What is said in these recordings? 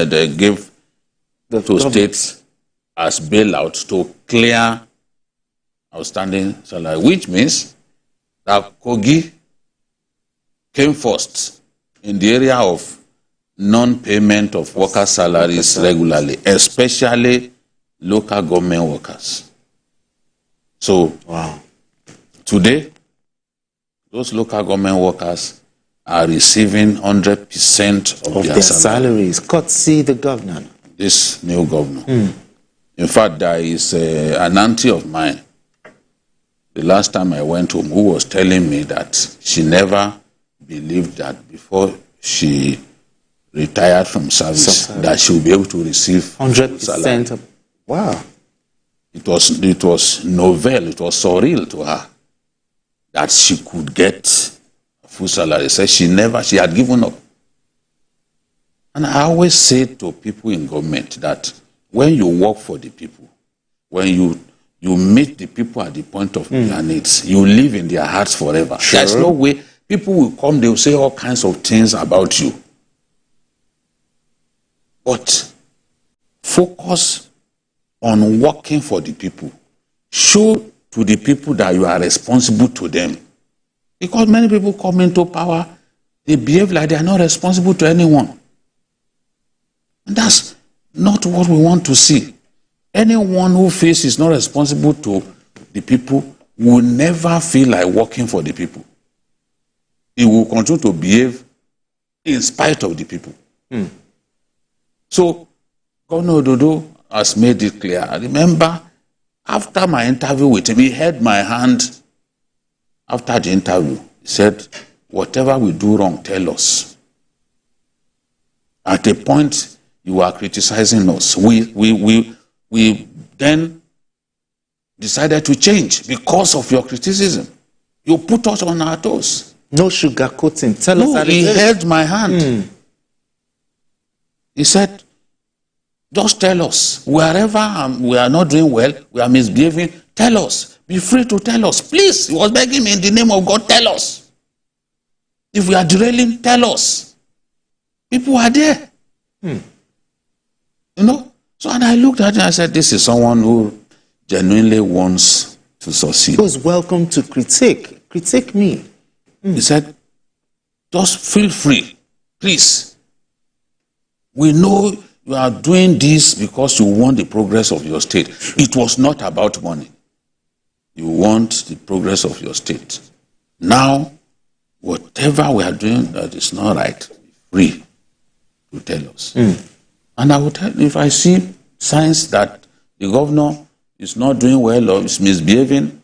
they gave to states as bailout to clear outstanding salary, which means that Kogi came first in the area of non-payment of workers' salaries regularly, especially local government workers. So today, those local government workers are receiving 100% of their salaries. Courtesy the governor. This new governor. In fact, there is an auntie of mine, the last time I went home, who was telling me that she never believed that before she retired from service, that she will be able to receive 100%. Wow. It was novel, it was surreal to her that she could get a full salary. So she had given up. And I always say to people in government that when you work for the people, when you meet the people at the point of their needs, you live in their hearts forever. Sure. There's no way people will come, they will say all kinds of things about you. But focus on working for the people. Show to the people that you are responsible to them. Because many people come into power, they behave like they are not responsible to anyone. And that's not what we want to see. Anyone who feels is not responsible to the people will never feel like working for the people. He will continue to behave in spite of the people. So, Governor Ododo has made it clear. I remember, after my interview with him, he held my hand after the interview. He said, whatever we do wrong, tell us. At a point, you are criticizing us. We then decided to change because of your criticism. You put us on our toes. No sugarcoating. Tell us how it is. He held my hand. He said, just tell us. Wherever we are not doing well, we are misbehaving, tell us. Be free to tell us. Please, he was begging me in the name of God, tell us. If we are derailing, tell us. People are there. You know? So, and I looked at him and I said, this is someone who genuinely wants to succeed. He was welcome to critique. Critique me. He said, just feel free, please. We know you are doing this because you want the progress of your state. It was not about money. You want the progress of your state. Now, whatever we are doing that is not right, be free to tell us. And I will tell you, if I see signs that the governor is not doing well or is misbehaving,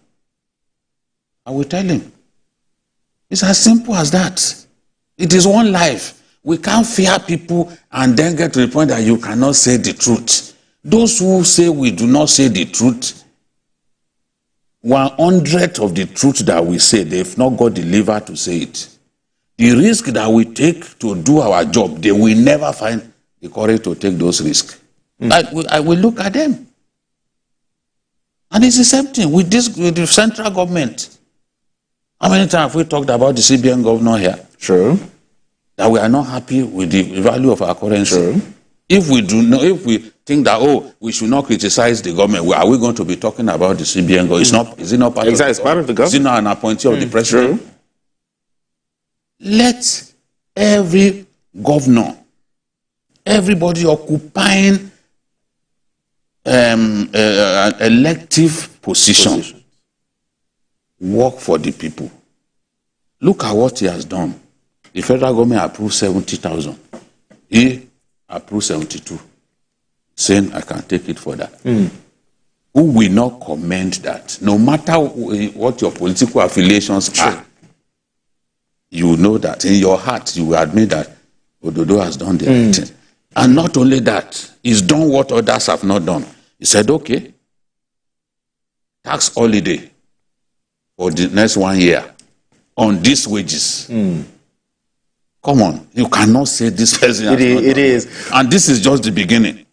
I will tell him. It's as simple as that. It is one life. We can't fear people and then get to the point that you cannot say the truth. Those who say we do not say the truth, 100 of the truth that we say, they've not got the liver to say it. The risk that we take to do our job, they will never find the courage to take those risks. I will look at them. And it's the same thing with the central government. How many times have we talked about the CBN governor here? True. That we are not happy with the value of our currency. True. If we think that, we should not criticize the government, are we going to be talking about the CBN government? Is it not part of the government? It's part of the government. Is it not an appointee of the president? True. Let every governor, everybody occupying an elective position, work for the people. Look at what he has done. The federal government approved 70,000. He approved 72, saying, I can take it for that. Who will not commend that? No matter what your political affiliations are, you know that in your heart, you will admit that Ododo has done the right thing. And not only that, he's done what others have not done. He said, okay, tax holiday for the next 1 year on these wages. Come on, you cannot say this person. It is. And this is just the beginning.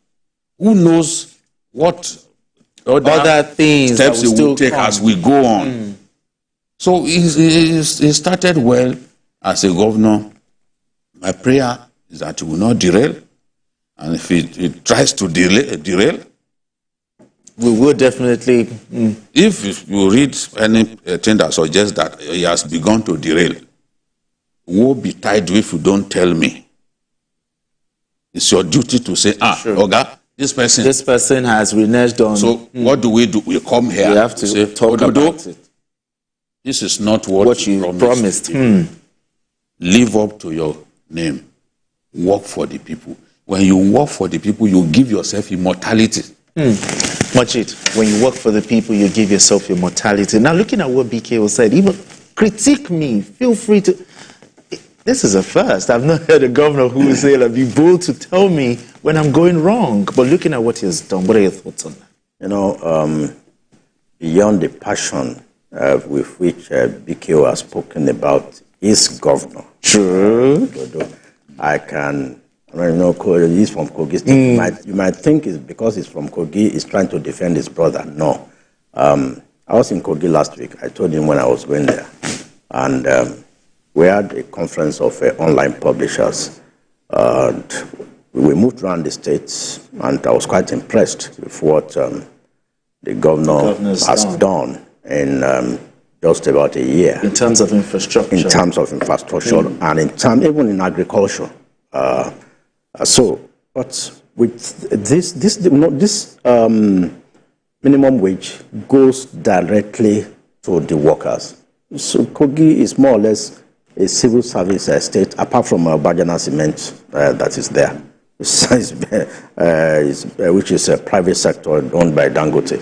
Who knows what other things steps he will take as we go on. So he started well as a governor. My prayer is that he will not derail And if it tries to derail, we will definitely. if you read anything that suggests that he has begun to derail, woe betide you if you don't tell me. It's your duty to say, Sure. Oga, this person has reneged on. So what do? We come here. We have to say, talk about it. This is not what you promised. Live up to your name. Work for the people. When you work for the people, you give yourself immortality. Watch it. When you work for the people, you give yourself immortality. Now, looking at what BKO said, even critique me. Feel free to. This is a first. I've not heard a governor who will say, like, be bold to tell me when I'm going wrong. But looking at what he has done, what are your thoughts on that? You know, beyond the passion with which BKO has spoken about his governor. True. I don't know, he's from Kogi State. You might think it's because he's from Kogi, he's trying to defend his brother. No. I was in Kogi last week. I told him when I was going there. And we had a conference of online publishers. And we moved around the states, and I was quite impressed with what the governor has done in just about a year. In terms of infrastructure. In terms of infrastructure, and even in agriculture. But with this minimum wage goes directly to the workers. So Kogi is more or less a civil service state, apart from Bajana Cement that is there, which is a private sector owned by Dangote.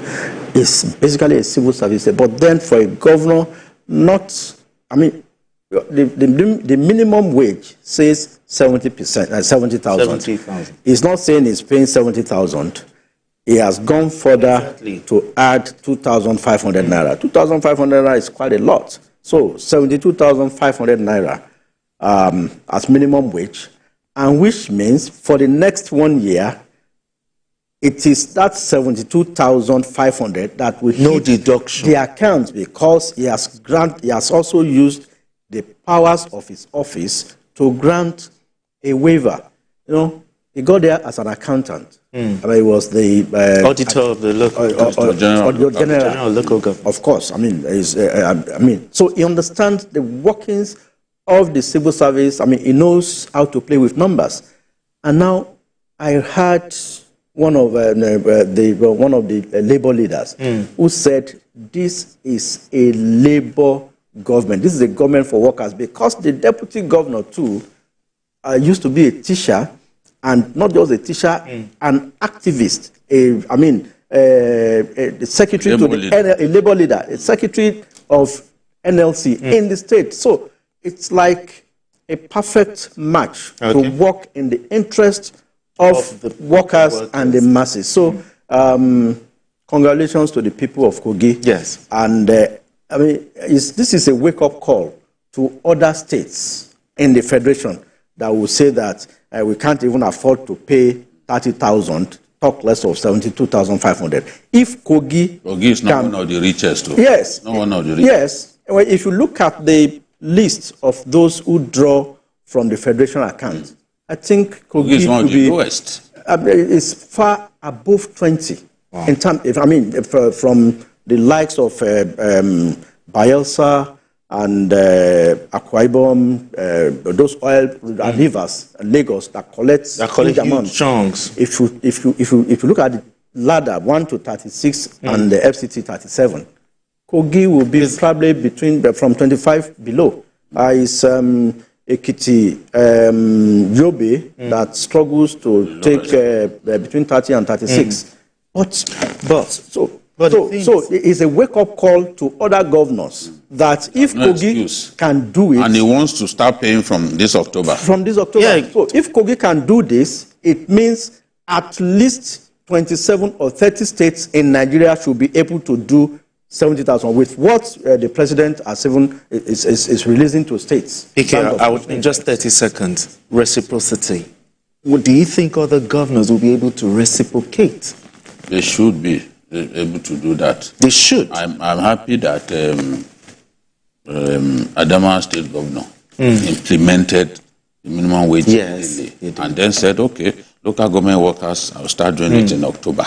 It's basically a civil service state. But then for a governor, the minimum wage says 70%, 70,000. He's not saying he's paying 70,000. He has gone further to add 2,500 naira. 2,500 naira is quite a lot. So 72,500 naira as minimum wage, and which means for the next 1 year, it is that 72,500 that will no deduction the account, because he has also used the powers of his office to grant a waiver. You know, he got there as an accountant. He was the auditor of the general local government. Of course, so he understands the workings of the civil service. He knows how to play with numbers. And now I heard one of the labor leaders who said this is a labor government. This is a government for workers, because the deputy governor too used to be a teacher, and not just a teacher, an activist. The secretary a labor leader, a secretary of NLC in the state. So it's like a perfect match to work in the interest of the workers and the masses. So congratulations to the people of Kogi. Yes. And this is a wake-up call to other states in the federation that will say that we can't even afford to pay 30,000, talk less of 72,500. If Kogi is not one of the richest, too. Yes. Not one of the richest. Yes. Well, if you look at the list of those who draw from the federation account, I think Kogi is one of the lowest. It's far above 20. Wow. In terms, from the likes of Bayelsa and Akwa Ibom, those oil rivers, Lagos, that collect huge chunks. If you look at the ladder 1 to 36 and the FCT 37, Kogi will be probably from 25 below. It's Ekiti, Yobe that struggles to take between 30 and 36. So it's a wake-up call to other governors that if Kogi can do it... And he wants to start paying from this October. Yeah. So if Kogi can do this, it means at least 27 or 30 states in Nigeria should be able to do 70,000 with what the president is releasing to states. In just 30 seconds, reciprocity. Do you think other governors will be able to reciprocate? They should be able to do that. They should. I'm happy that Adamawa State Governor implemented the minimum wage yes, and then said, okay, local government workers, I'll start doing it in October.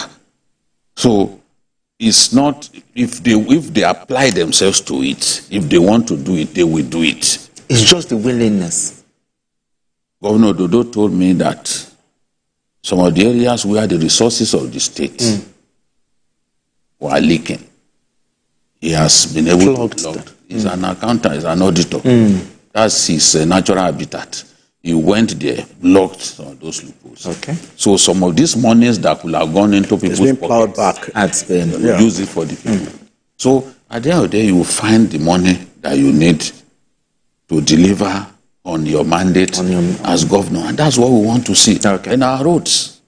So it's not, if they apply themselves to it, if they want to do it, they will do it. It's just the willingness. Governor Dodo told me that some of the areas where the resources of the state were leaking, he has been able to plug. He's an accountant, he's an auditor. That's his natural habitat. He went there, blocked some of those loopholes. Okay. So some of these monies that could have gone into people's pockets, back. use it for the people. So at the end of the day, you will find the money that you need to deliver on your mandate as governor. And that's what we want to see in our roads.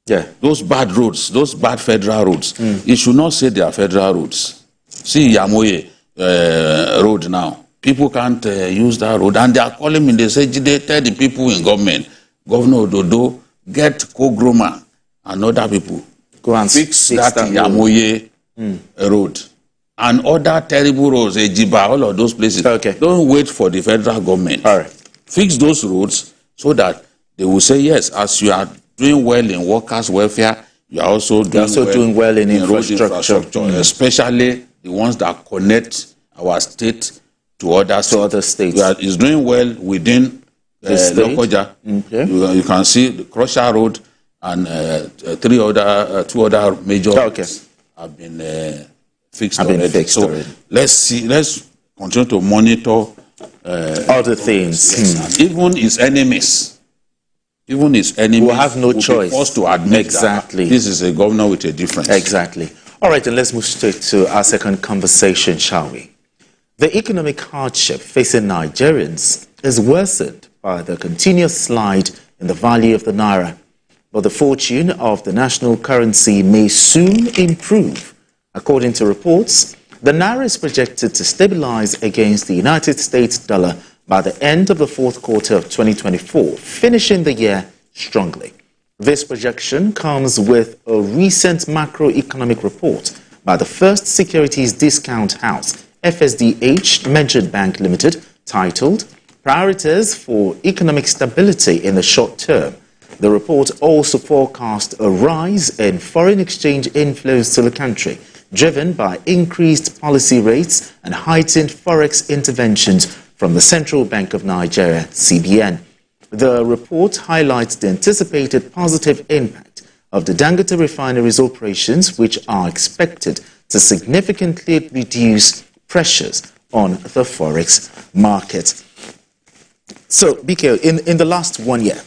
Yeah. Those bad roads, those bad federal roads, it should not say they are federal roads. See Yamoye road now. People can't use that road. And they are calling me, they say, they tell the people in government, Governor Dodo, get Kogroma and other people. Go and fix that Yamoye road. And other terrible roads, Ejiba, all of those places. Okay. Don't wait for the federal government. All right. Fix those roads so that they will say, yes, as you are doing well in workers' welfare, you are also doing well in road infrastructure. Especially the ones that connect our state to other states. It's doing well within Lokoja. You can see the Crusher Road and two other major roads have been fixed already. So let's continue to monitor other things. Yes. Even his enemies will have no choice. Be forced to admit that this is a governor with a difference. Exactly. All right, and let's move straight to our second conversation, shall we? The economic hardship facing Nigerians is worsened by the continuous slide in the value of the Naira. But the fortune of the national currency may soon improve. According to reports, the Naira is projected to stabilize against the United States dollar by the end of the fourth quarter of 2024, finishing the year strongly. This projection comes with a recent macroeconomic report by the First Securities Discount House, FSDH Measured Bank Limited, titled Priorities for Economic Stability in the Short Term. The report also forecast a rise in foreign exchange inflows to the country, driven by increased policy rates and heightened Forex interventions from the Central Bank of Nigeria, CBN. The report highlights the anticipated positive impact of the Dangote refinery's operations, which are expected to significantly reduce pressures on the Forex market. So, BK, in the last 1 year,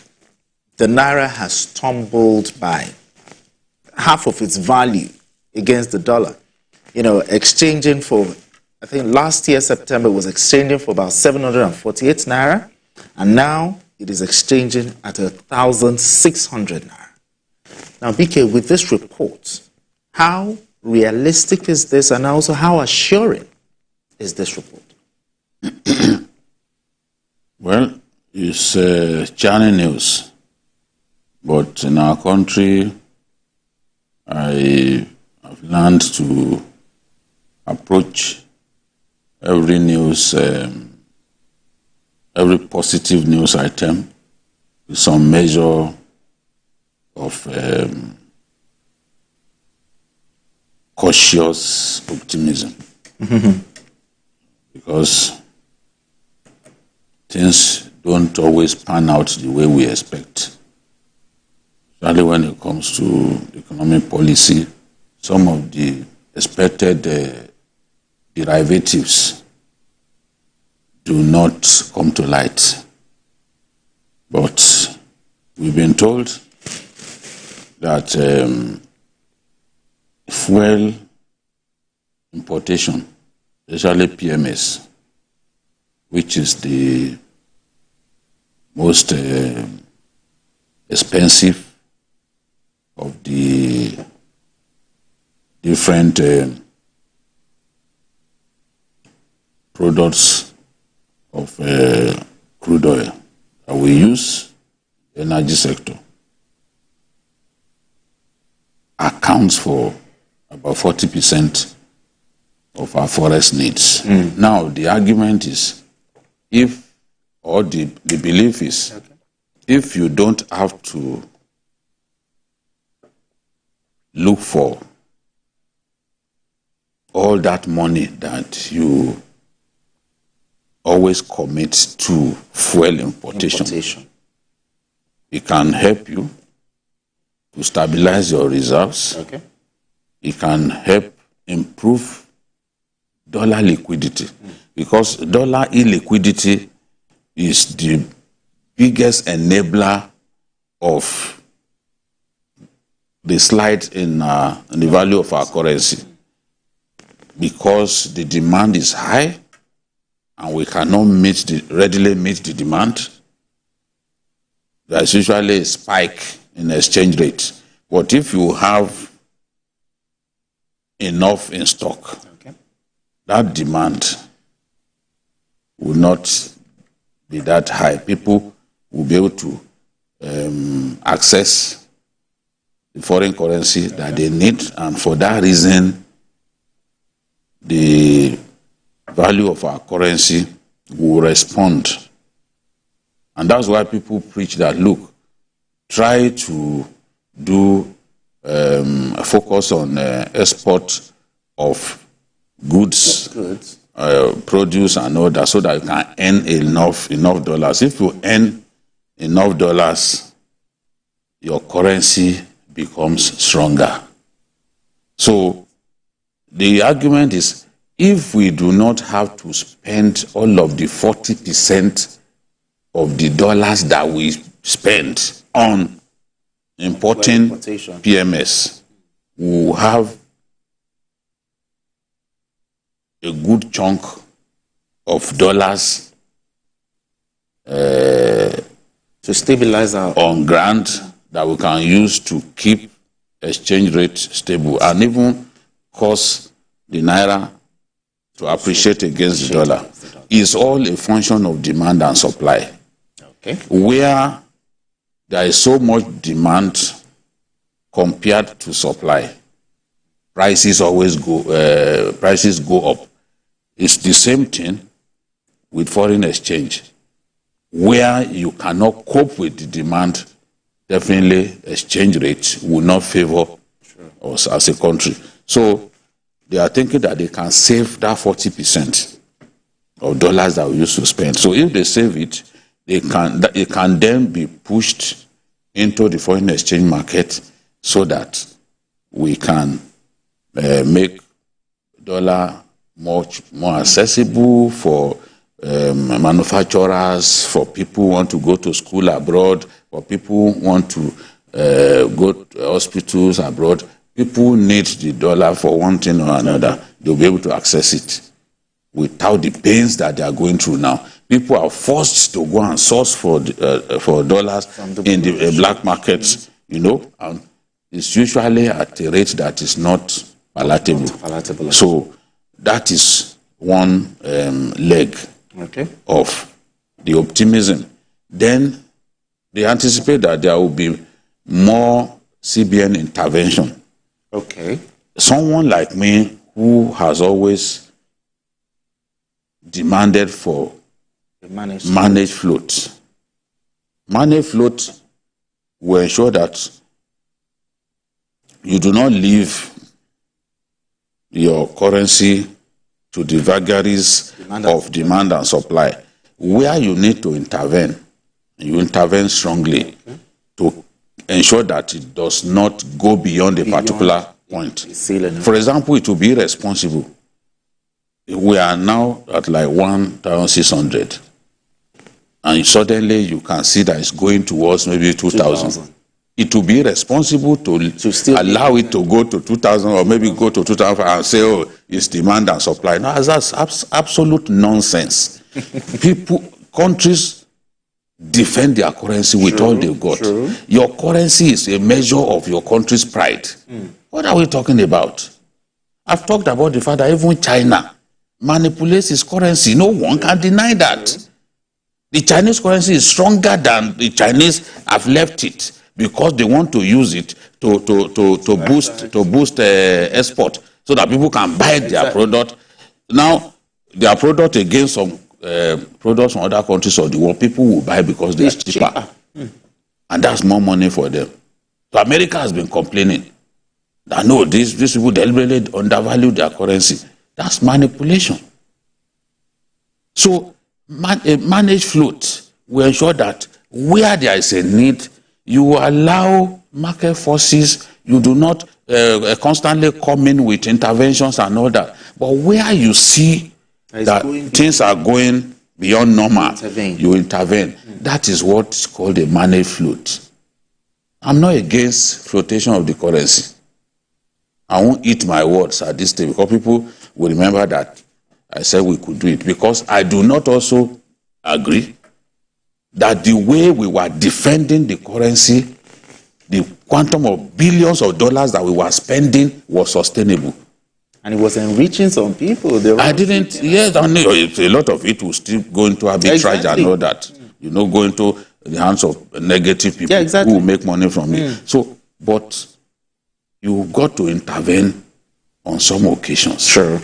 the Naira has tumbled by half of its value against the dollar. You know, exchanging for, I think last year, September, was exchanging for about 748 Naira, and now it is exchanging at 1,600 Naira. Now, BK, with this report, how realistic is this, and also how assuring is this report? Well, it's channel news, but in our country, I have learned to approach every news, every positive news item with some measure of cautious optimism. Because things don't always pan out the way we expect. Especially when it comes to economic policy, some of the expected derivatives do not come to light. But we've been told that fuel importation, especially PMS, which is the most expensive of the different products of crude oil that we use in the energy sector, accounts for about 40% of our forest needs. Now, the argument is, the belief is, if you don't have to look for all that money that you always commit to fuel importation. It can help you to stabilize your reserves. Okay. It can help improve dollar liquidity, because dollar illiquidity is the biggest enabler of the slide in the value of our currency, because the demand is high and we cannot readily meet the demand. There's usually a spike in exchange rate. But if you have enough in stock, that demand will not be that high. People will be able to access the foreign currency that they need, and for that reason, the value of our currency will respond. And that's why people preach that, look, try to do a focus on export of goods, produce and all that, so that you can earn enough dollars. If you earn enough dollars, your currency becomes stronger. So the argument is, if we do not have to spend all of the 40% of the dollars that we spend on importing PMS, we will have a good chunk of dollars to stabilize our on ground that we can use to keep exchange rate stable and even cause the Naira to appreciate against the dollar. It's all a function of demand and supply. Okay. Where there is so much demand compared to supply, prices always go up. It's the same thing with foreign exchange. Where you cannot cope with the demand, definitely exchange rate will not favor us as a country. So they are thinking that they can save that 40% of dollars that we used to spend. So if they save it, it can then be pushed into the foreign exchange market so that we can make dollar much more accessible for manufacturers, for people who want to go to school abroad, for people who want to go to hospitals abroad. People need the dollar for one thing or another. They'll be able to access it without the pains that they are going through now. People are forced to go and source for dollars in the black markets, and it's usually at a rate that is not palatable. So that is one leg of the optimism. Then they anticipate that there will be more CBN intervention. Okay. Someone like me who has always demanded for managed float. Managed float will ensure that you do not leave your currency to the vagaries of demand and supply. Where you need to intervene, you intervene strongly to ensure that it does not go beyond a particular point. For example, it will be irresponsible. We are now at like 1,600, and suddenly you can see that it's going towards maybe 2,000. It will be irresponsible to allow it to go to 2,000 or maybe go to 2,000 and say, oh, it's demand and supply. No, that's absolute nonsense. Countries defend their currency with all they've got. True. Your currency is a measure of your country's pride. What are we talking about? I've talked about the fact that even China manipulates its currency. No one can deny that. The Chinese currency is stronger than the Chinese have left it because they want to use it to boost export so that people can buy their product. Now, their product against some products from other countries of the world, people will buy because they are cheaper. And that's more money for them. So America has been complaining that no, these people deliberately undervalue their currency. That's manipulation. So managed float will ensure that where there is a need, you allow market forces, you do not constantly come in with interventions and all that. But where you see that things are going beyond normal, you intervene. That is what's called a managed float. I'm not against flotation of the currency. I won't eat my words at this stage because people will remember that I said we could do it. Because I do not also agree that the way we were defending the currency, the quantum of billions of dollars that we were spending was sustainable. And it was enriching some people. I didn't, yes, I know a lot of it will still go into arbitrage and all that. Go into the hands of negative people who will make money from it. So, but you've got to intervene on some occasions. Sure.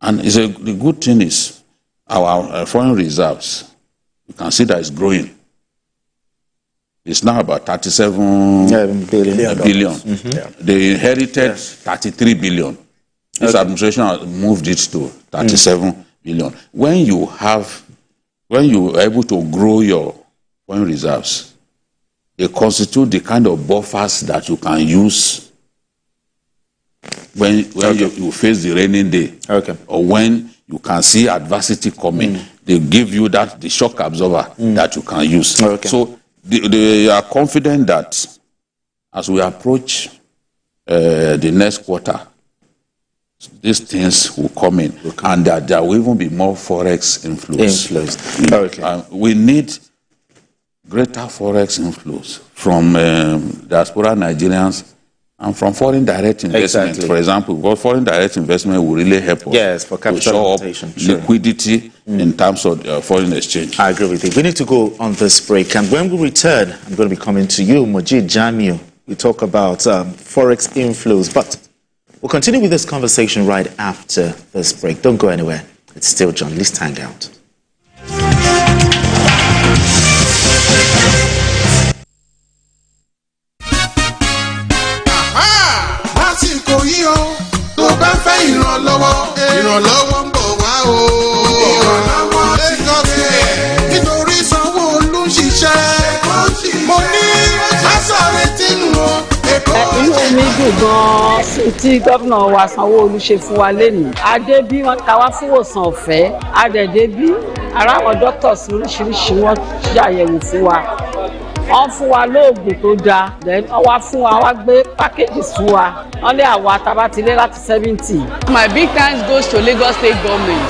And the good thing is our foreign reserves, you can see that it's growing. It's now about 37 billion. They inherited 33 billion. This administration has moved it to 37 billion. When you are able to grow your foreign reserves, they constitute the kind of buffers that you can use when you face the raining day, or when you can see adversity coming. They give you the shock absorber that you can use. So they are confident that as we approach the next quarter, these things will come in, and that there will even be more Forex inflows. We need greater Forex inflows from diaspora Nigerians and from foreign direct investment. For example, because foreign direct investment will really help us for capital to show up liquidity in terms of foreign exchange. I agree with you. We need to go on this break, and when we return, I'm going to be coming to you, Mojeed Jamiu. We talk about Forex inflows, but we'll continue with this conversation right after this break. Don't go anywhere. It's still John. Let's hang out. Ìrànlọ́wọ́ ń bọ̀ wá o. Ìrànlọ́wọ́ nítorí Sanwo-Olu ń ṣiṣẹ́. Mo ní lásàrè tínú o. Inú mi dùn gan-an tí gómìnà wa Sanwo-Olu ṣe fún wa lénìí. Adé bí wọ́n ta wá fún ìwòsàn ọ̀fẹ́. Adẹ̀dẹ̀ bí ara àwọn doctors oríṣiríṣi wọ́n ṣàyẹ̀wò fún wa. Wọ́n fún wa lóògùn tó dáa. Then wọ́n wá fún wa, wá gbé packages fún wa. Wọ́n lé àwa tabatilé láti 70. My big thanks goes to Lagos State government.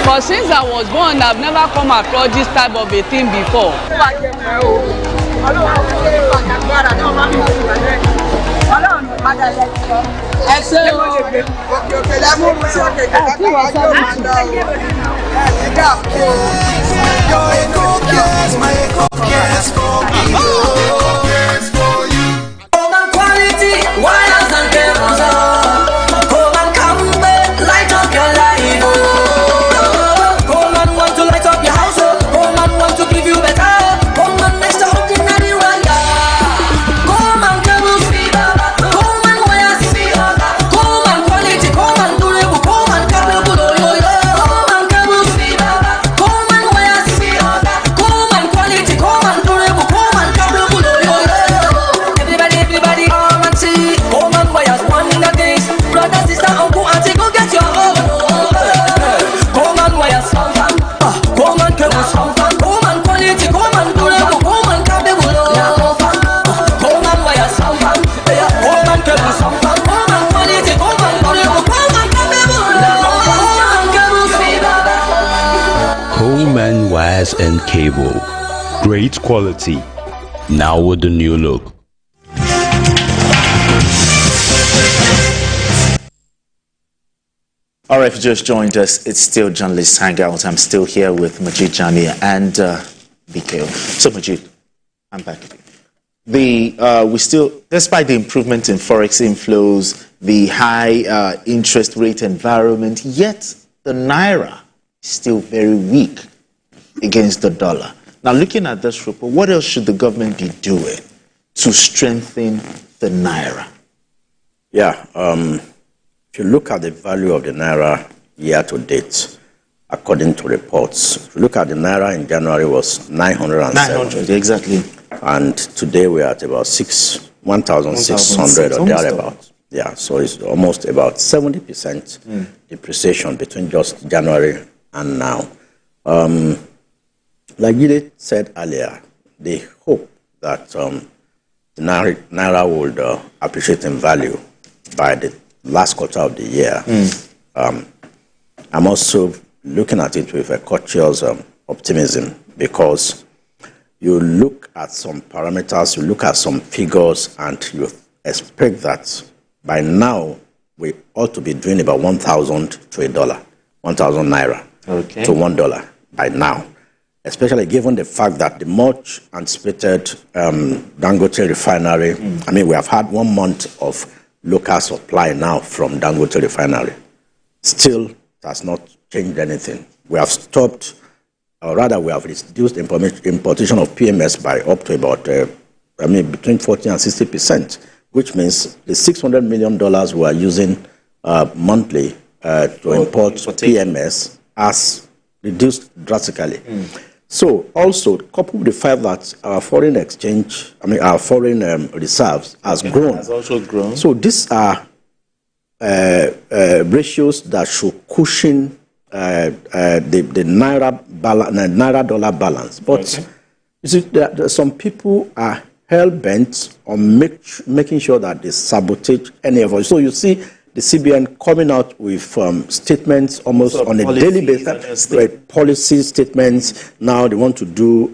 For since I was born, I've never come across this type of a thing before. And cable, great quality, now with the new look. All right, if you just joined us, it's still Journalist Hangout. I'm still here with Mojeed Jamiu and BKO. So Mojeed, I'm back. We still, despite the improvement in Forex inflows, the high interest rate environment, yet the Naira is still very weak against the dollar. Now, looking at this report, what else should the government be doing to strengthen the Naira? Yeah, if you look at the value of the Naira year to date, according to reports, if you look at the Naira in January was 907. 900, exactly. And today we are at about 1,600 or thereabouts. Yeah, so it's almost about 70% depreciation between just January and now. Like Gide said earlier, they hope that the Naira would appreciate in value by the last quarter of the year. I'm also looking at it with a cautious optimism, because you look at some parameters, you look at some figures, and you expect that by now we ought to be doing about 1,000 to $1, 1,000 Naira to $1 by now. Especially given the fact that the much anticipated Dangote refinery, I mean, we have had 1 month of local supply now from Dangote refinery. Still, it has not changed anything. We have stopped, or rather we have reduced importation of PMS by up to about, between 40 and 60%, which means the $600 million we are using monthly to import PMS has reduced drastically. So also, coupled with the fact that our foreign exchange, our foreign reserves has grown. Has also grown. So these are ratios that should cushion the Naira dollar balance. But you see, some people are hell-bent on making sure that they sabotage any effort. So you see the CBN coming out with statements almost on a daily basis, policy statements. Now they want to do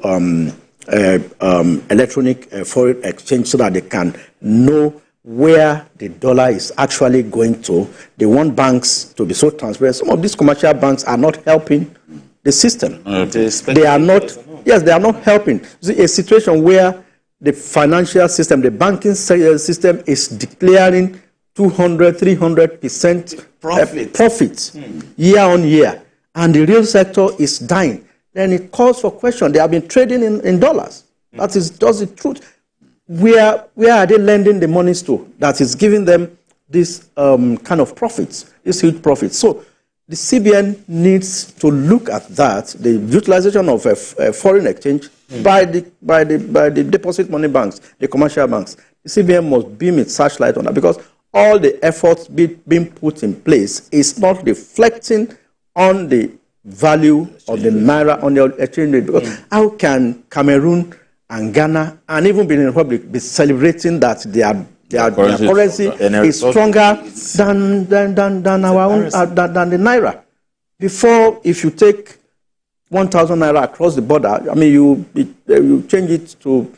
electronic foreign exchange so that they can know where the dollar is actually going to. They want banks to be so transparent. Some of these commercial banks are not helping the system. They are not. Yes, they are not helping. See, a situation where the financial system, the banking system is declaring 200, 300% profit year on year, and the real sector is dying, then it calls for question. They have been trading in dollars. That is just the truth. Where are they lending the monies to that is giving them this kind of profits, this huge profits? So the CBN needs to look at that, the utilization of foreign exchange by the deposit money banks, the commercial banks. The CBN must beam its searchlight on that, because all the efforts being put in place is not reflecting on the value of the Naira on the exchange rate. Because how can Cameroon and Ghana and even Benin Republic be celebrating that their currency is stronger than our own than the Naira? Before, if you take 1,000 Naira across the border, you change it to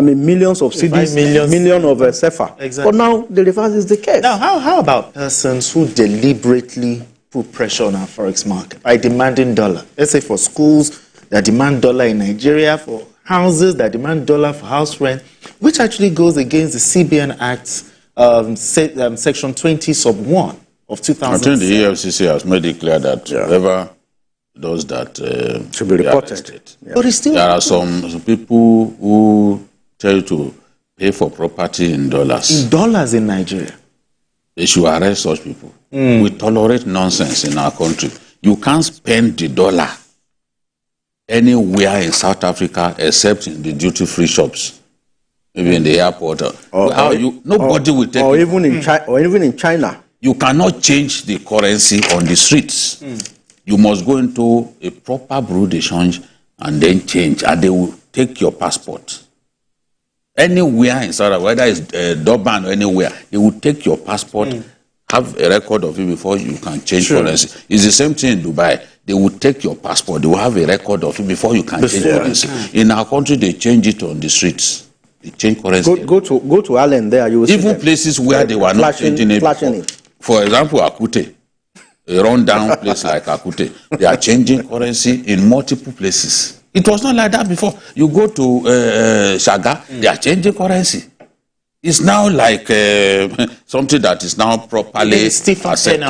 millions of cedis, million of CFA. Exactly. But now the reverse is the case. Now, how about persons who deliberately put pressure on our forex market by demanding dollar? Let's say for schools that demand dollar in Nigeria, for houses that demand dollar for house rent, which actually goes against the CBN Act, Section 20, Sub 1 of 2000. I think the EFCC has made it clear that whoever does that should be reported. Yeah. But there are some people who tell you to pay for property in dollars. In dollars in Nigeria. They should arrest such people. We tolerate nonsense in our country. You can't spend the dollar anywhere in South Africa except in the duty-free shops, maybe in the airport. Nobody will take or even in China. You cannot change the currency on the streets. You must go into a proper bureau de change and then change, and they will take your passport. Anywhere in South Africa, whether it's Durban or anywhere, they will take your passport, have a record of it before you can change currency. It's the same thing in Dubai. They will take your passport, they will have a record of it before you can change currency. In our country, they change it on the streets. They change currency. Go to Ireland there, you will even places where they were not changing it before. For example, Akute, a run-down place like Akute, they are changing currency in multiple places. It was not like that before. You go to Shaga, they are changing currency. It's now like something that is now properly accepted.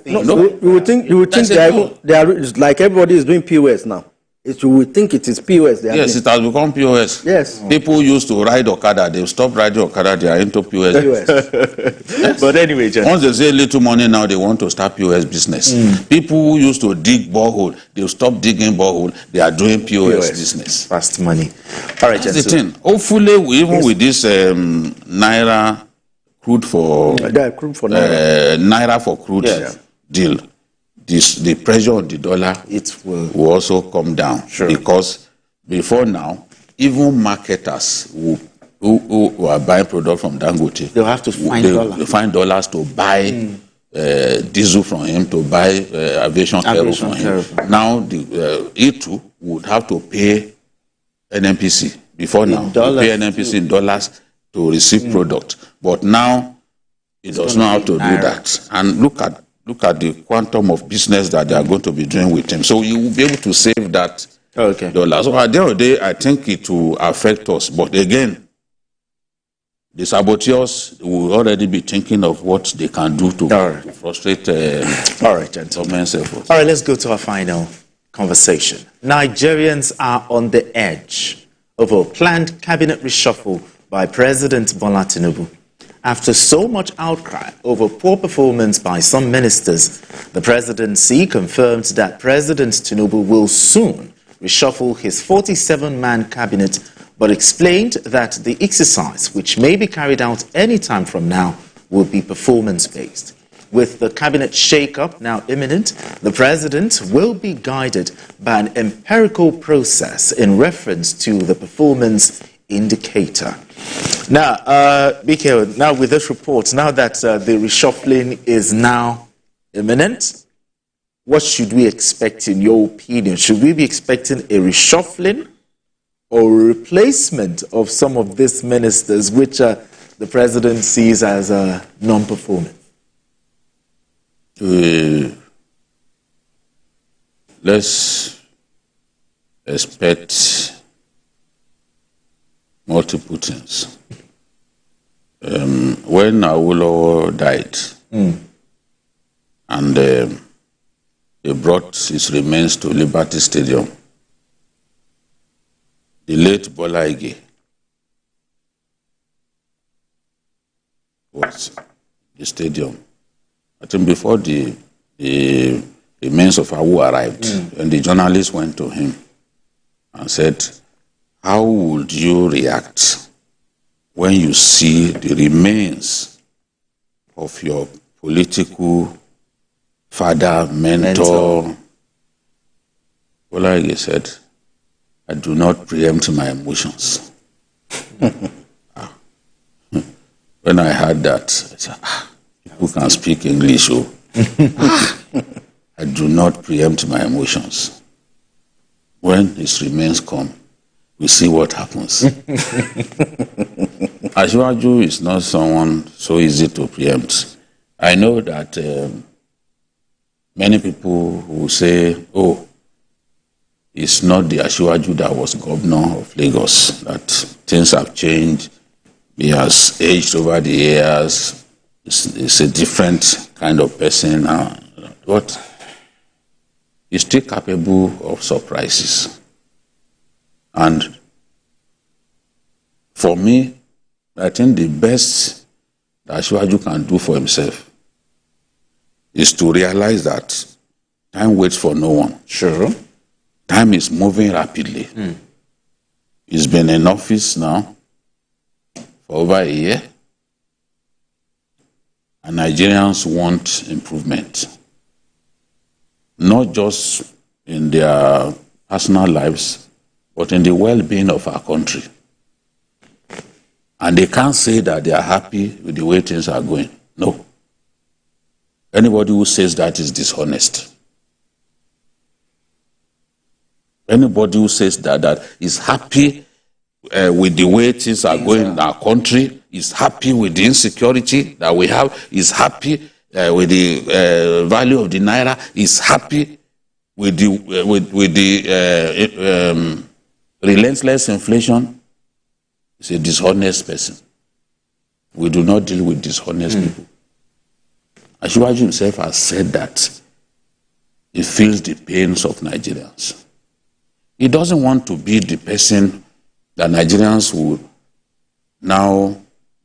You would think they are like everybody is doing POS now. You would think it is POS. Yes, it has become POS. Yes. People used to ride Okada. They've stopped riding Okada. They are into POS. POS. But anyway, Once they say little money now, they want to start POS business. People who used to dig borehole, they've stopped digging borehole. They are doing POS business. fast money. All right, That's the thing. Hopefully, even with this Naira crude for Naira. Naira for crude deal, the pressure on the dollar will also come down. Sure. Because before now, even marketers who are buying product from Dangote, They'll have to find dollars. They find dollars to buy diesel from him, to buy aviation fuel from him. Now, he too would have to pay NNPC. Before now, pay NNPC in dollars to receive product. But now, it does not have to do that. And look at the quantum of business that they are going to be doing with him. So you will be able to save that dollar. So at the end of the day, I think it will affect us. But again, the saboteurs will already be thinking of what they can do to frustrate government's efforts. All right, let's go to our final conversation. Nigerians are on the edge of a planned cabinet reshuffle by President Bola Tinubu. After so much outcry over poor performance by some ministers, the presidency confirmed that President Tinubu will soon reshuffle his 47-man cabinet, but explained that the exercise, which may be carried out any time from now, will be performance-based. With the cabinet shake-up now imminent, the president will be guided by an empirical process in reference to the performance indicator. Now, BK, now with this report, now that the reshuffling is now imminent, what should we expect in your opinion? Should we be expecting a reshuffling or a replacement of some of these ministers which the president sees as non-performing? Let's expect multiple things. When Awolowo died, and they brought his remains to Liberty Stadium, the late Bola Ige was the stadium. I think before the remains of Awu arrived, and the journalists went to him and said, how would you react when you see the remains of your political father, mentor? Bola Ige said, I do not preempt my emotions. When I heard that, I said, people can speak English. I do not preempt my emotions. When his remains come, we see what happens. Asiwaju is not someone so easy to preempt. I know that many people will say, oh, it's not the Asiwaju that was governor of Lagos, that things have changed. He has aged over the years. It's a different kind of person now. But he's still capable of surprises. And for me, I think the best that Asiwaju can do for himself is to realize that time waits for no one. Sure. Time is moving rapidly. He's been in office now for over a year, and Nigerians want improvement. Not just in their personal lives, but in the well-being of our country. And they can't say that they are happy with the way things are going. No. Anybody who says that is dishonest. Anybody who says that is happy with the way things are going in our country, is happy with the insecurity that we have, is happy with the value of the Naira, is happy with the relentless inflation, is a dishonest person. We do not deal with dishonest people. Asiwaju himself has said that he feels the pains of Nigerians. He doesn't want to be the person that Nigerians will now,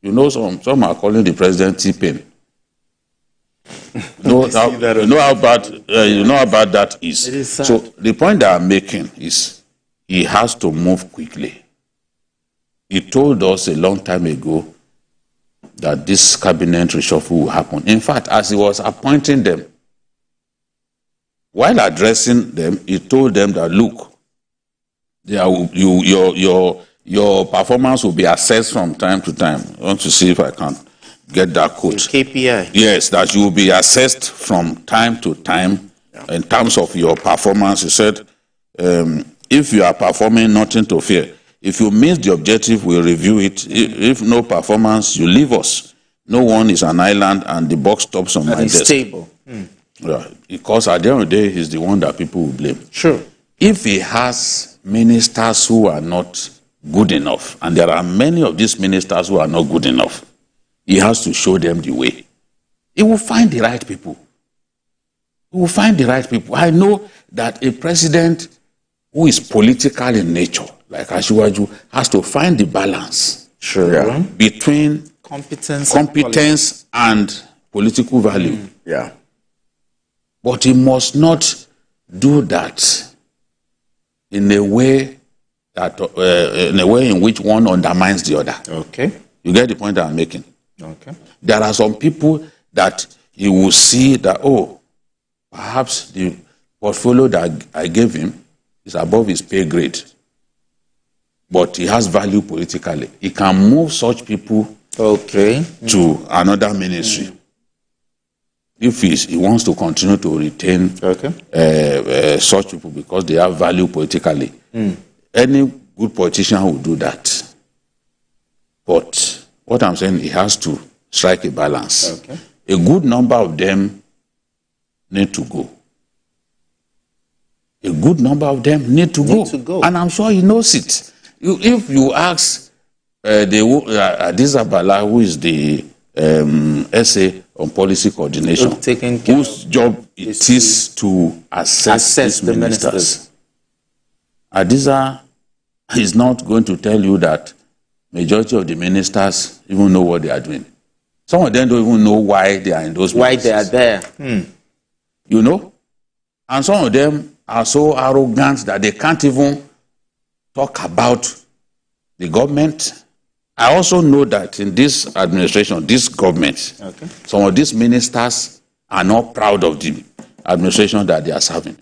some are calling the president T-Pain. You know how bad that is. It is sad. So the point that I'm making is he has to move quickly. He told us a long time ago that this cabinet reshuffle will happen. In fact, as he was appointing them, while addressing them, he told them that, look, your performance will be assessed from time to time. I want to see if I can get that quote. KPI. Yes, that you will be assessed from time to time in terms of your performance. He said, if you are performing, nothing to fear. If you miss the objective, we'll review it. If no performance, you leave us. No one is an island, and the box stops on my desk. Stable. Yeah, because at the end of the day, he's the one that people will blame. Sure. If he has ministers who are not good enough, and there are many of these ministers who are not good enough, he has to show them the way. He will find the right people. He will find the right people. I know that a president who is political in nature, like Asiwaju, has to find the balance between competence and political value. Yeah. But he must not do that in a way in which one undermines the other. Okay. You get the point that I'm making? Okay. There are some people that you will see that, perhaps the portfolio that I gave him is above his pay grade, but he has value politically. He can move such people to another ministry if he wants to continue to retain such people because they have value politically. Any good politician will do that. But what I'm saying, he has to strike a balance. Okay. A good number of them need to go. A good number of them need to go. And I'm sure he knows it. If you ask Adiza Bala, who is the essay on policy coordination, whose job it is to assess these the ministers. Adiza is not going to tell you that majority of the ministers even know what they are doing. Some of them don't even know why they are in those ministries. Why they are there. You know? And some of them are so arrogant that they can't even talk about the government. I also know that in this administration, this government, some of these ministers are not proud of the administration that they are serving.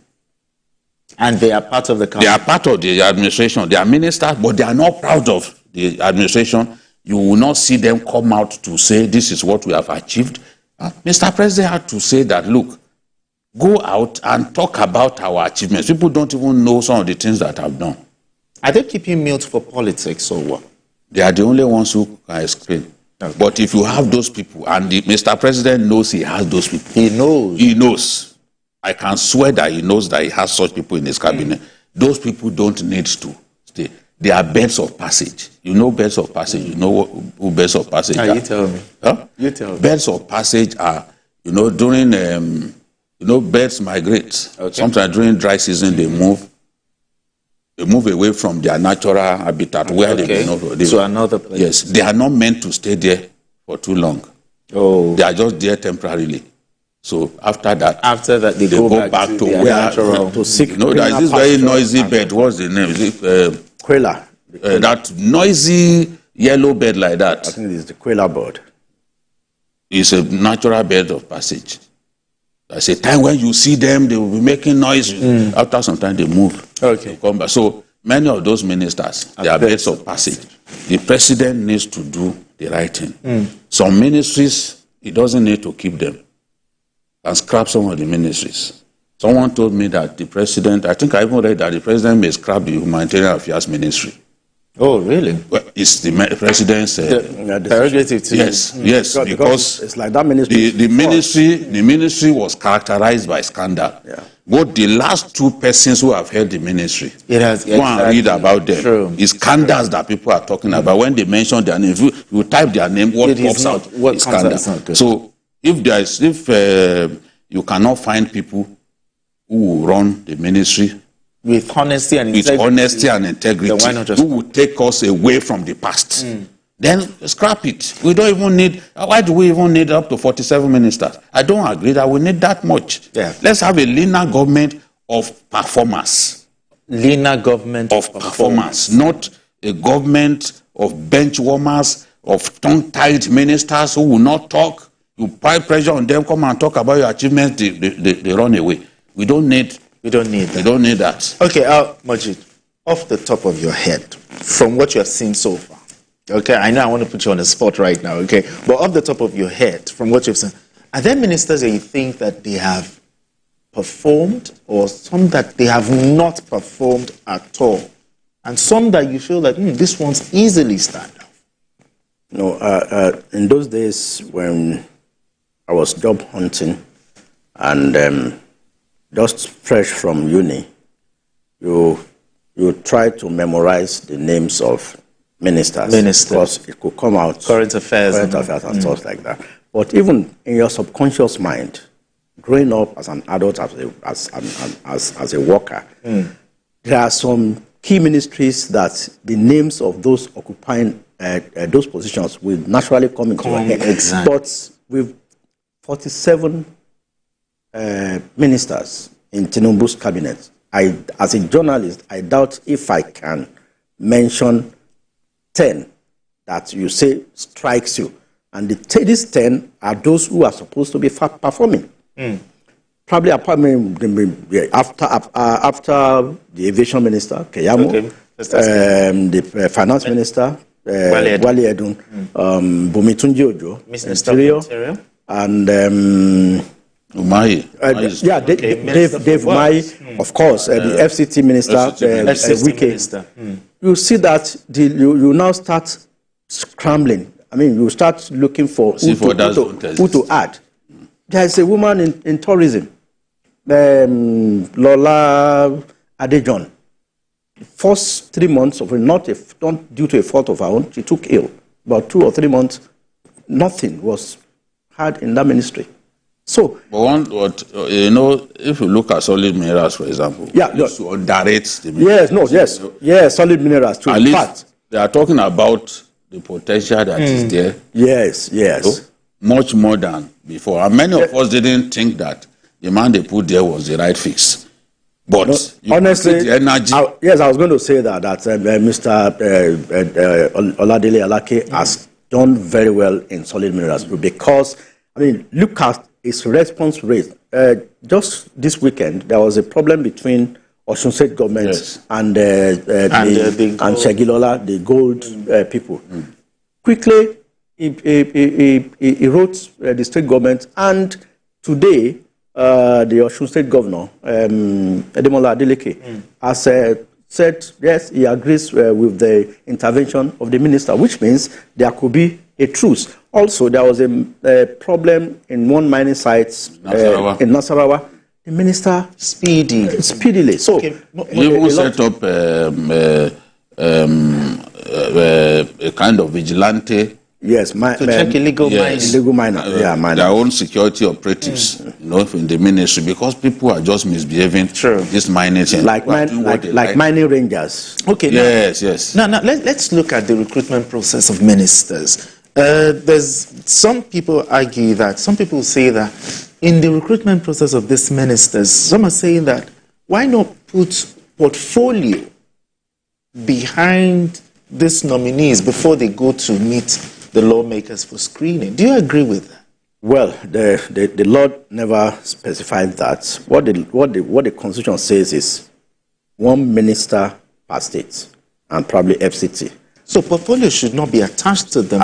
And they are part of the country. They are part of the administration. They are ministers, but they are not proud of the administration. You will not see them come out to say, this is what we have achieved. Mr. President had to say that, look, go out and talk about our achievements. People don't even know some of the things that I've done. Are they keeping mute for politics or what? They are the only ones who can explain. Okay. But if you have those people, and Mr. President knows he has those people. He knows. He knows. I can swear that he knows that he has such people in his cabinet. Those people don't need to stay. They are birds of passage. You know birds of passage. You know who birds of passage are? You tell me. Huh? You tell me. Birds of passage are, during, birds migrate. Okay. Sometimes during dry season, they move away from their natural habitat where they belong. To another place. Yes, they are not meant to stay there for too long. Oh. They are just there temporarily. So after that, they go back to where natural. To seek. There's this very noisy bird. What's the name? Is it quail? That noisy yellow bird like that. I think it's the quail bird. It's a natural bird of passage. There's a time when you see them, they will be making noise. After some time, they move. Okay. They come back. So many of those ministers, they are birds of passage. The president needs to do the right thing. Some ministries, he doesn't need to keep them and scrap some of the ministries. Someone told me that the president, I think I even read that the president may scrap the humanitarian affairs ministry. Oh, really? Well, it's the president's prerogative to yes, because it's like that ministry. The ministry was characterized by scandal. Yeah. Both the last two persons who have held the ministry, go and read about them. True. It's scandals that people are talking about. When they mention their name, if you type their name, what pops out is scandal. So if you cannot find people who will run the ministry with honesty and with integrity, honesty and integrity, then why not just who will take us away from the past. Then scrap it. We don't even need, why do we even need up to 47 ministers? I don't agree that we need that much. Yeah. Let's have a leaner government of performance. leaner government Of performance, not a government of bench warmers, of tongue-tied ministers who will not talk. You apply pressure on them, come and talk about your achievements, they run away. We don't need that. Okay, Majid, off the top of your head, from what you have seen so far, okay, I know I want to put you on the spot right now, okay, but off the top of your head, from what you've seen, are there ministers that you think that they have performed, or some that they have not performed at all, and some that you feel like this one's easily stand out? No, in those days when I was job hunting and just fresh from uni, you try to memorize the names of ministers because it could come out Current affairs and stuff like that. But even in your subconscious mind, growing up as an adult, as a worker, there are some key ministries that the names of those occupying those positions will naturally come into your head. Exactly. But with 47 ministers in Tinubu's cabinet, as a journalist, I doubt if I can mention 10 that you say strikes you. And these 10 are those who are supposed to be performing. Probably after the aviation minister, Keyamo, the finance minister, Wale Edun, Bumi Tunji Ojo, Interior, and Umahi. Dave Umahi, of course, the FCT minister, Wike. You see that you now start scrambling. I mean, you start looking for who to add. There is a woman in tourism, Lola Adejon. First 3 months of it, not due to a fault of her own, she took ill. About 2 or 3 months, nothing was had in that ministry. So, but if you look at solid minerals, for example, to underrate the minerals. Yes, solid minerals too. At least they are talking about the potential that is there. Yes. So, much more than before. And many of us didn't think that the man they put there was the right fix. But honestly, the energy. I was going to say that Mr. Oladele Alake has done very well in solid minerals because, I mean, look at his response rate. Just this weekend, there was a problem between Osun State government and Shegilola, the gold people. Quickly, he wrote the state government, and today, the Osun State Governor, Ademola Adeleke, has said, yes, he agrees with the intervention of the minister, which means there could be a truce. Also, there was a problem in one mining site in Nasarawa. The minister speedily. So, you will set up a kind of vigilante. Yes, to check illegal miners. Their own security operatives, in the ministry, because people are just misbehaving. True. This mining thing, like mining rangers. Okay. Yes. Now let's look at the recruitment process of ministers. There's some people argue that, some people say that in the recruitment process of these ministers, some are saying that why not put portfolio behind these nominees before they go to meet the lawmakers for screening? Do you agree with that? Well, the law never specified that. What the Constitution says is one minister per state and probably FCT. So portfolio should not be attached to them.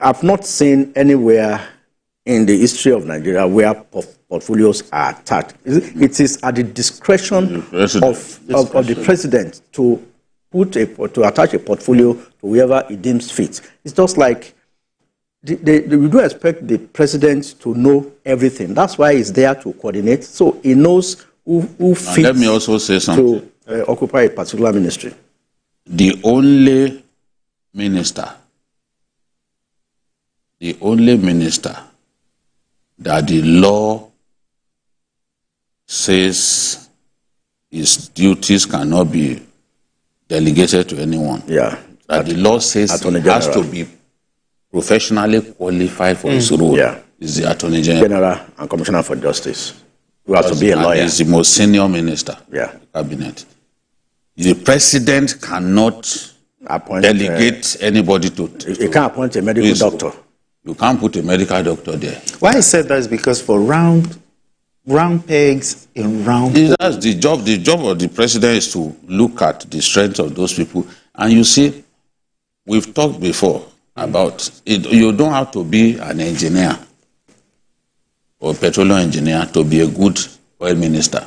I've not seen anywhere in the history of Nigeria where portfolios are attached. It is at the discretion of the president to attach a portfolio to whoever he deems fit. It's just like we do expect the president to know everything. That's why he's there to coordinate, so he knows who fits. Let me also say something. To occupy a particular ministry. The only minister that the law says his duties cannot be delegated to anyone. Yeah. That the law says he has to be professionally qualified for his role. Yeah. Is the Attorney General. General and Commissioner for Justice, who has to be a lawyer. He's the most senior minister Yeah. in the cabinet. The president cannot delegate anybody to. You can't appoint a medical doctor. You can't put a medical doctor there. Why I said that is because for round pegs in round. That's the job. The job of the president is to look at the strength of those people. And you see, we've talked before about it. You don't have to be an engineer or petroleum engineer to be a good oil minister.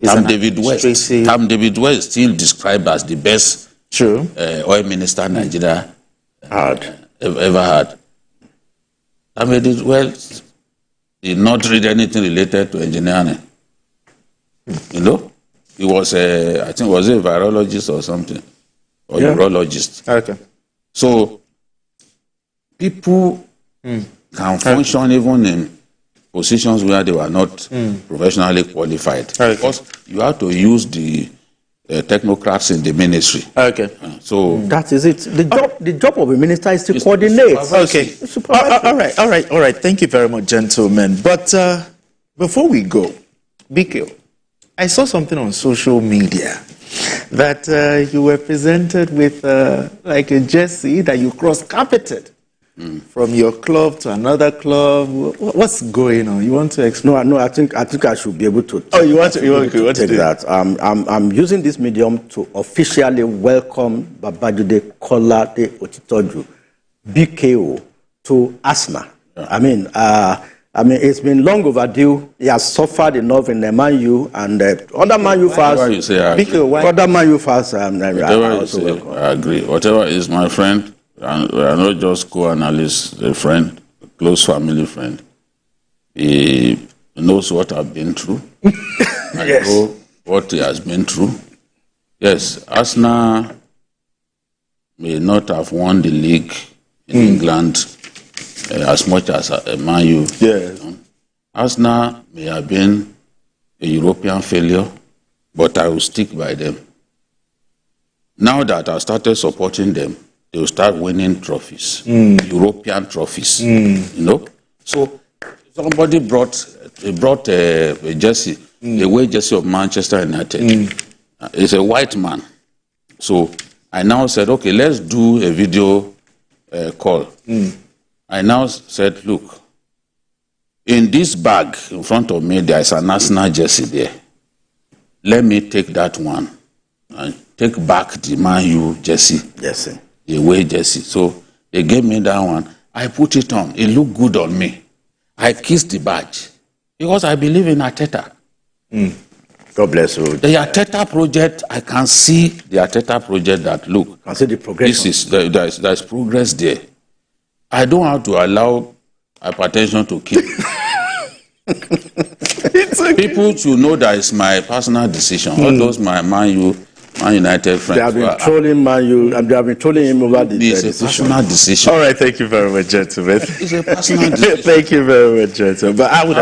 Tam David West is still described as the best oil minister Nigeria ever had. Tam David West did not read anything related to engineering. You know, he was I think was a virologist or something, or urologist. Okay. So people can function even in positions where they were not professionally qualified. Okay. Because you have to use the technocrats in the ministry. Okay. So that is it. The job of a minister is to coordinate. Okay. All right. Thank you very much, gentlemen. But before we go, BK, I saw something on social media that you were presented with like a jersey that you cross-carpeted from your club to another club. What's going on? You want to explain? No. I think I should be able to. You want to take that? I'm using this medium to officially welcome Babajide Kolade Otitoju, BKO, to Arsenal. Yeah. I mean, it's been long overdue. He has suffered enough in the Man U and other Man U fans. Whatever you say, I agree. Other Man U fans, I agree. Whatever is my friend, and we are not just co-analysts, a friend, a close family friend. He knows what I've been through. I know what he has been through. Yes, Arsenal may not have won the league in England as much as Man U. Arsenal may have been a European failure, but I will stick by them. Now that I started supporting them, they will start winning trophies, European trophies. You know, so somebody brought a jersey, a away jersey of Manchester United. It's a white man. So I now said, okay, let's do a video call. I now said, look, in this bag in front of me, there is a national jersey there. Let me take that one and take back the Man U jersey. The away jersey. So they gave me that one. I put it on. It looked good on me. I kissed the badge because I believe in Arteta. God bless you. The Arteta project, I can see the Arteta project that, look, I see the progression. There's progress there. I don't have to allow hypertension to kill. People should know that it's my personal decision. All those Man United friends. They have been trolling Man U, and they have been trolling him over the decision. It's a personal decision. All right, thank you very much, gentlemen. It's a personal decision. Thank you very much, gentlemen. But I would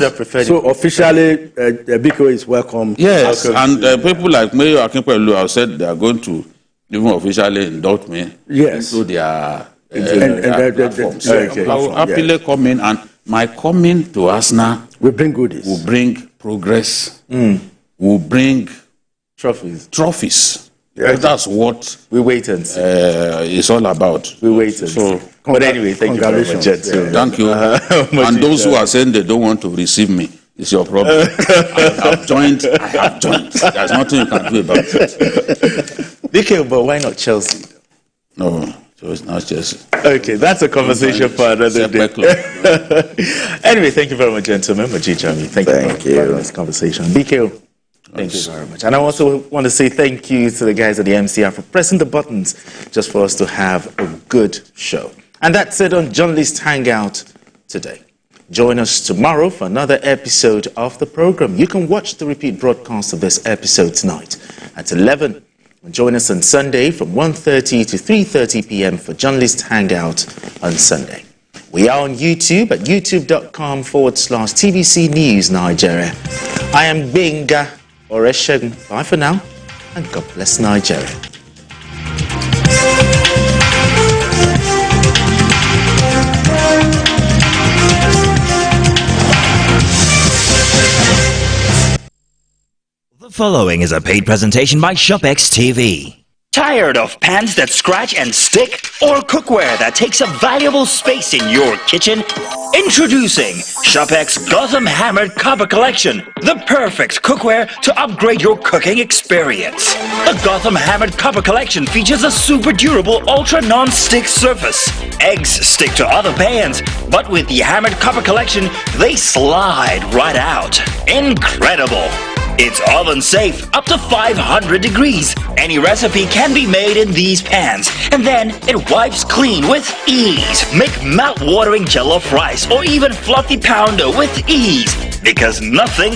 have preferred. So officially, Biko is welcome. Yes, and people like Mayor Akinpelu have said they are going to even officially induct me into their platforms. I will happily come in, and my coming to Arsenal will bring goodies. Will bring progress. Will bring trophies. Yes. That's what we wait and see. It's all about. We wait and see. But anyway, thank you very much, gentlemen. Thank you. And those who are saying they don't want to receive me, it's your problem. I have joined. There's nothing you can do about it. DK, but why not Chelsea? No. So it's not just... Okay, that's a conversation for another day. Anyway, thank you very much, gentlemen. Thank you for this conversation. BKO, thank you very much. And I also want to say thank you to the guys at the MCR for pressing the buttons just for us to have a good show. And that's it on Journalist Hangout today. Join us tomorrow for another episode of the program. You can watch the repeat broadcast of this episode tonight at 11. Join us on Sunday from 1:30 to 3:30 p.m. for Journalist Hangout on Sunday. We are on YouTube at youtube.com/TVC News Nigeria. I am Benga Bye for now, and God bless Nigeria. The following is a paid presentation by ShopX TV. Tired of pans that scratch and stick? Or cookware that takes up valuable space in your kitchen? Introducing ShopX Gotham Hammered Copper Collection, the perfect cookware to upgrade your cooking experience. The Gotham Hammered Copper Collection features a super durable ultra non-stick surface. Eggs stick to other pans, but with the Hammered Copper Collection, they slide right out. Incredible! It's oven safe, up to 500 degrees. Any recipe can be made in these pans, and then it wipes clean with ease. Make mouth-watering jollof rice or even fluffy pounder with ease, because nothing